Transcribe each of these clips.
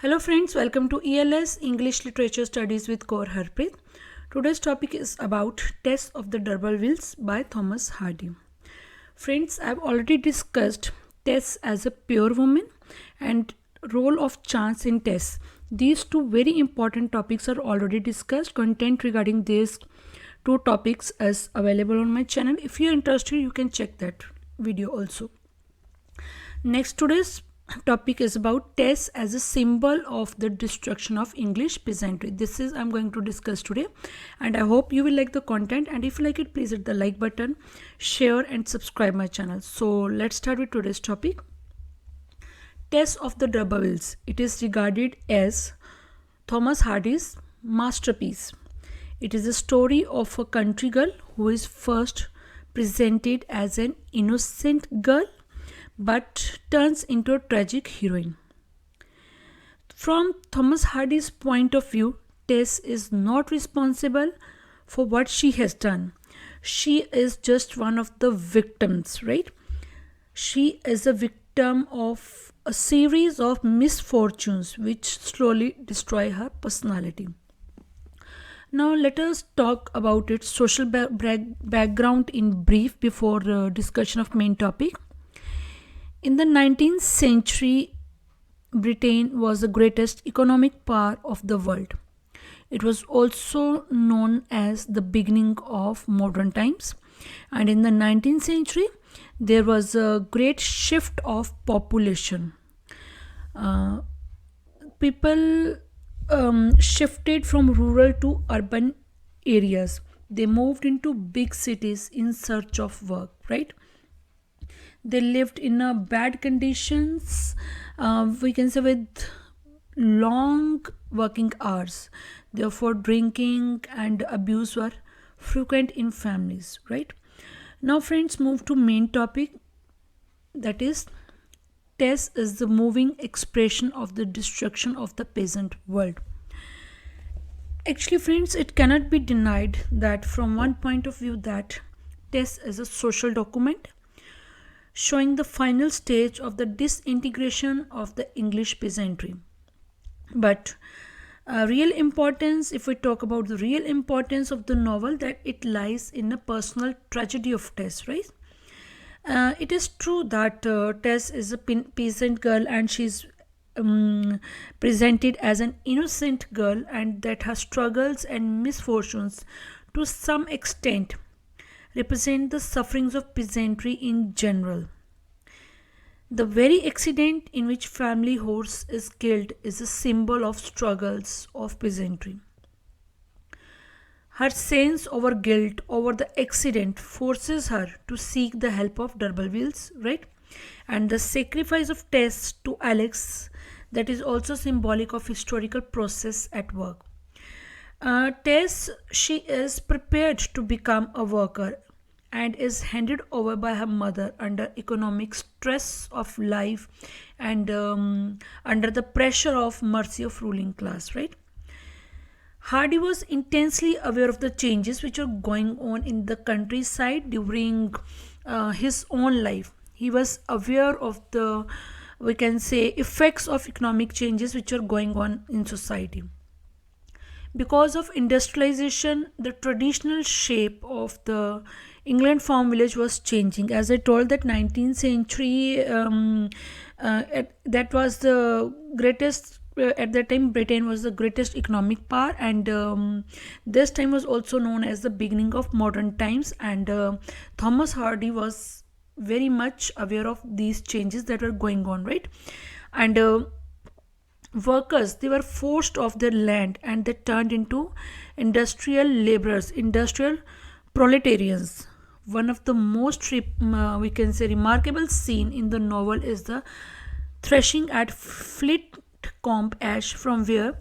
Hello friends, welcome to ELS English Literature Studies with Kaur Harpreet. Today's topic is about Tess of the D'Urbervilles by Thomas Hardy. Friends, I've already discussed Tess as a pure woman and role of chance in Tess. These two very important topics are already discussed. Content regarding these two topics is available on my channel. If you're interested, you can check that video also. Next, today's topic is about Tess as a symbol of the destruction of English peasantry. This is I'm going to discuss today, and I hope you will like the content. And if you like it, please hit the like button, share and subscribe my channel. So let's start with today's topic. Tess of the D'Urbervilles. It is regarded as Thomas Hardy's masterpiece. It is a story of a country girl who is first presented as an innocent girl but turns into a tragic heroine. From Thomas Hardy's point of view, Tess is not responsible for what she has done. She is just one of the victims, right? She is a victim of a series of misfortunes which slowly destroy her personality. Now let us talk about its social background in brief before discussion of main topic. In the 19th century, Britain was the greatest economic power of the world. It was also known as the beginning of modern times. And in the 19th century, there was a great shift of population. People shifted from rural to urban areas. They moved into big cities in search of work, right? They lived in a bad conditions, we can say, with long working hours. Therefore drinking and abuse were frequent in families, right? Now friends, move to main topic, that is Tess is the moving expression of the destruction of the peasant world. Actually friends, it cannot be denied that from one point of view that Tess is a social document showing the final stage of the disintegration of the English peasantry. But real importance, if we talk about the real importance of the novel, that it lies in a personal tragedy of Tess, right? It is true that Tess is a peasant girl and she's presented as an innocent girl, and that her struggles and misfortunes to some extent represent the sufferings of peasantry in general. The very accident in which family horse is killed is a symbol of struggles of peasantry. Her sense over guilt over the accident forces her to seek the help of D'Urbervilles, right? And the sacrifice of Tess to Alex, that is also symbolic of historical process at work. Tess, she is prepared to become a worker and is handed over by her mother under economic stress of life and under the pressure of mercy of ruling class, right? Hardy was intensely aware of the changes which are going on in the countryside during his own life. He was aware of the, we can say, effects of economic changes which are going on in society. Because of industrialization, the traditional shape of the England farm village was changing. As I told, that 19th century, that was the greatest. At that time, Britain was the greatest economic power, and this time was also known as the beginning of modern times. And Thomas Hardy was very much aware of these changes that were going on, right? And workers, they were forced off their land and they turned into industrial laborers, industrial proletarians. One of the most we can say remarkable scene in the novel is the threshing at Flitcombe Ash, from where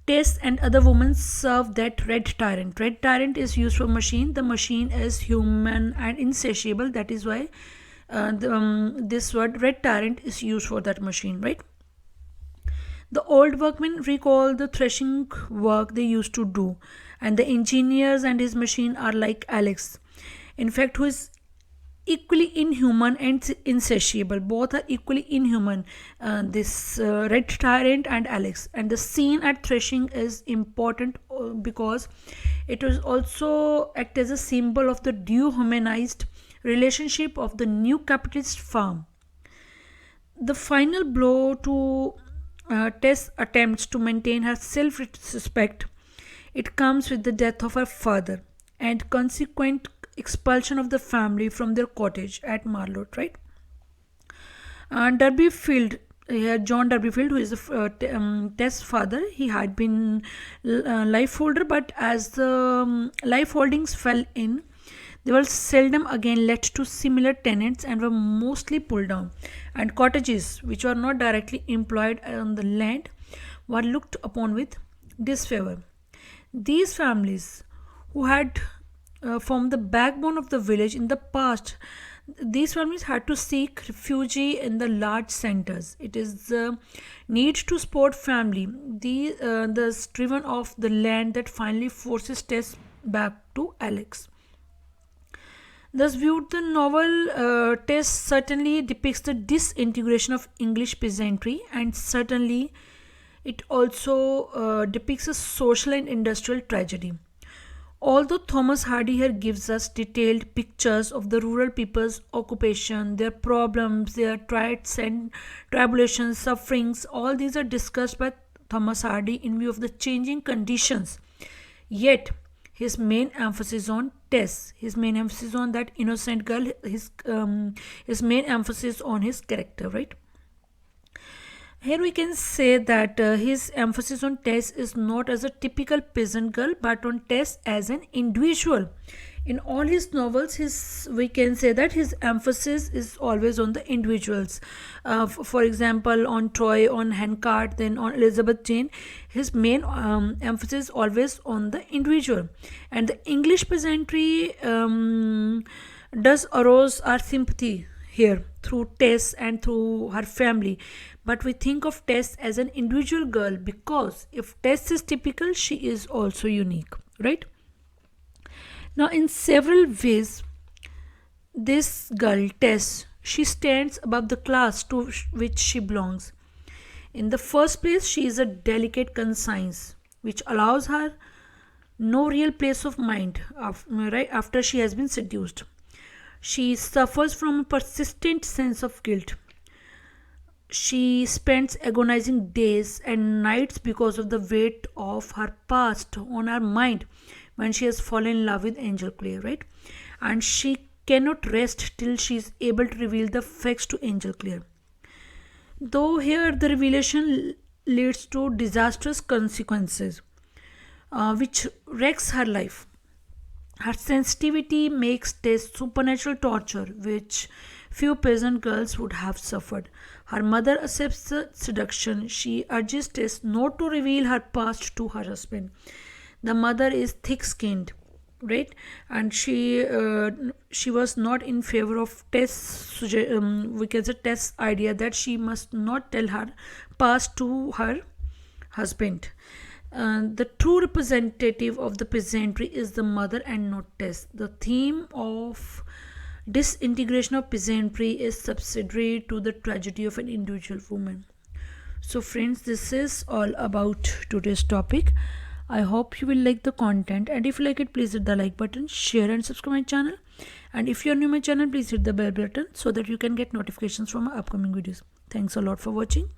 Tess and other women serve that red tyrant. Red tyrant is used for machine. The machine is human and insatiable. That is why this word red tyrant is used for that machine, right? The old workmen recall the threshing work they used to do, and the engineers and his machine are like Alex, in fact, who is equally inhuman and insatiable. Both are equally inhuman. This Red Tyrant and Alex. And the scene at threshing is important because it was also act as a symbol of the dehumanized relationship of the new capitalist farm. The final blow to Tess' attempts to maintain her self-respect, it comes with the death of her father and consequent expulsion of the family from their cottage at Marlotte, right? Derbyfield, here John Derbyfield, who is the Tess' father, he had been life holder, but as the life holdings fell in, they were seldom again let to similar tenants and were mostly pulled down, and cottages which were not directly employed on the land were looked upon with disfavor. These families, who had formed the backbone of the village in the past, these families had to seek refuge in the large centers. It is the need to support family, the driven off the land, that finally forces Tess back to Alex. Thus viewed, the novel Tess certainly depicts the disintegration of English peasantry, and certainly it also depicts a social and industrial tragedy. Although Thomas Hardy here gives us detailed pictures of the rural people's occupation, their problems, their trials and tribulations, sufferings, all these are discussed by Thomas Hardy in view of the changing conditions. Yet, his main emphasis on Tess, his main emphasis on that innocent girl, his main emphasis on his character, right? Here we can say that his emphasis on Tess is not as a typical peasant girl, but on Tess as an individual. In all his novels, we can say that his emphasis is always on the individuals. For example, on Troy, on Handcart, then on Elizabeth Jane, his main emphasis always on the individual. And the English peasantry does arouse our sympathy here through Tess and through her family. But we think of Tess as an individual girl because if Tess is typical, she is also unique, right? Now, in several ways, this girl, Tess, she stands above the class to which she belongs. In the first place, she is a delicate conscience, which allows her no real place of mind right after she has been seduced. She suffers from a persistent sense of guilt. She spends agonizing days and nights because of the weight of her past on her mind when she has fallen in love with Angel Clare, right? And she cannot rest till she is able to reveal the facts to Angel Clare. Though here the revelation leads to disastrous consequences, which wrecks her life. Her sensitivity makes this supernatural torture which few peasant girls would have suffered. Her mother accepts the seduction. She urges Tess not to reveal her past to her husband. The mother is thick-skinned, right? And she was not in favor of Tess. We can say Tess' idea that she must not tell her past to her husband. The true representative of the peasantry is the mother and not Tess. The theme of disintegration of peasantry is subsidiary to the tragedy of an individual woman. So friends, this is all about today's topic. I hope you will like the content, and if you like it, please hit the like button, share and subscribe my channel. And if you are new to my channel, please hit the bell button so that you can get notifications from my upcoming videos. Thanks a lot for watching.